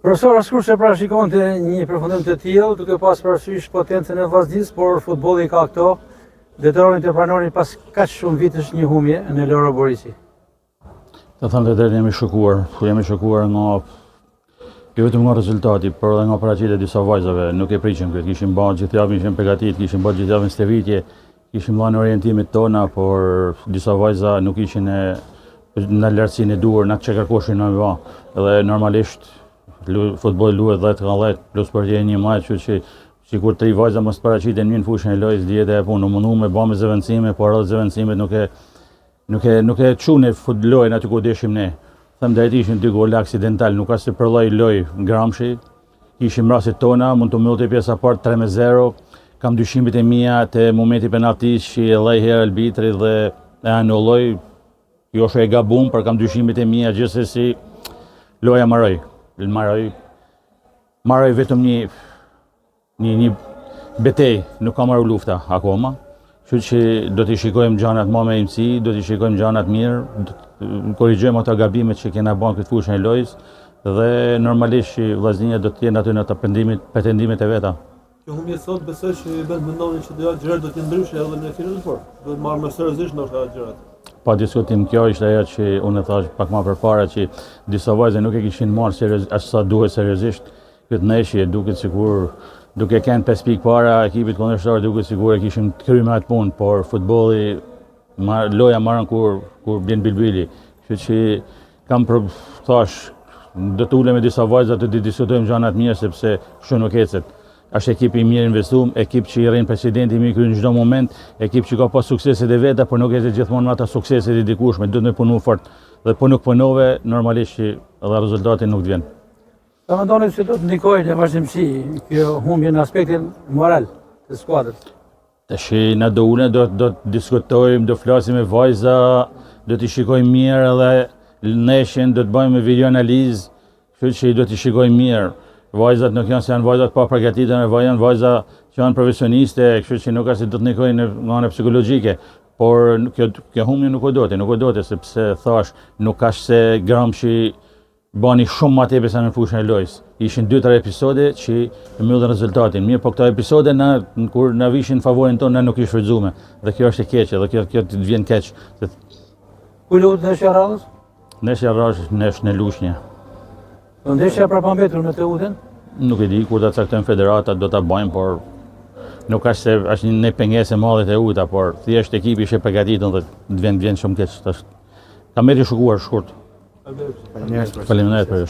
Profesor, askush pra shikonte një përfundim të tillë, duke pas parasysh potencën e vllaznisë, por futbolli ka këto. Detyrohen të pranojnë pas kaq shumë vitesh një humje në Loro Borisi. Të thënë të drejtë jemi shokuar nga jo vetëm nga rezultati, por edhe nga paraqitja e disa vajzave, nuk e priqim këtë, kishim bërë gjithë javën, ishim përgatitur, kishim bërë gjithë javën stërvitje, kishim dhënë orientimet tona, por disa vajza nuk ishin në lartësinë e duhur, na çka kërkoshin në va. Edhe normalisht futbolli luhet 10-10 plus për një maç, kështu që sikur 3 vajza mos paraqiten në fushën e lojës, dihet e punë, mundu me bëmë zëvendësime, por edhe zëvendësimet nuk e çunë futbollin aty ku deshim ne. Them drejt ishin 2 gola aksidental, nuk ka se për lloj loj Gramshi. Kishim rastet tona, mund të mbyllte pjesa parë 3-0. Kam dyshimet e mia te momenti penaltis që e lloj herë arbitri dhe e anulloi. Jo është e gabum, por kam dyshimet e mia gjithsesi loja marroi vetëm një betejë, nuk ka marrë lufta akoma. Kështu që do t'i shikojmë gjanat më me imësi, do t'i shikojmë gjanat mirë, korrigjojmë ato gabimet që kena bën këtë fushën e lojës dhe normalisht që vllaznia do të jenë aty në ato pretendimet e veta. Kjo humbje sot besoj që vetë mendonin që gjërat do të jenë ndryshe edhe në finalin fort. Do të marrë më seriozisht ndoshta gjërat. Pa diskutim, kjo ishte ajo që unë thash pak më përpara që disa vajza nuk e kishin marrë seriozisht as sa duhet seriozisht këtë ndeshje, duket sikur duke kënë 5 pikë para ekipit kundërshtar, duket sikur e kishim të kryme atë punë, por futbolli loja marrën kur bjen bilbili. Kështu që thash, do të ulem me disa vajza të diskutojmë gjëra të mira sepse kështu nuk ecet. Është ekip i mirë investuar, ekip që i rrin presidenti mi në çdo moment, ekip që ka pas sukseset e veta, por nuk ecet gjithmonë me ata sukseset e dikushme, duhet me punu fort. Dhe po nuk punove, normalisht që edhe rezultati nuk vjen. Sa mendoni se do të ndikojë në vazhdimsi kjo humbje në aspektin moral të skuadrës? Tash na do ulem, do të diskutojmë, do flasim me vajza, do t'i shikojmë mirë edhe neshën, do të bëjmë video analizë, kështu që do t'i shikojmë mirë. Vajzat nuk janë se janë vajzat pa përgatitur, janë vajza që janë profesioniste, kështu që nuk ka se do të ndikojnë nga ana psikologjike. Por kjo humbje nuk do të, sepse thash, nuk ka se Gramshi bani shumë më tepër se në fushën e lojës. Ishin 2-3 episode që mbyllën rezultatin. Mirë, po këto episode kur na vishin favorin tonë, na nuk i shfrytzuame. Dhe kjo është e keqe, dhe kjo të vjen keq. Ku luhet ndeshja radhës? Ndeshja radhës në Lushnjë. Ndeshja prapambetur në Teutën? Nuk e di kur ta caktojnë federatat, do ta bëjmë, por nuk ka se është një pengesë e madhe te Teuta, por thjesht ekipi ishte përgatitur dhe vjen shumë keq. Kam merr i shkuar shkurt. Faleminderit për ju.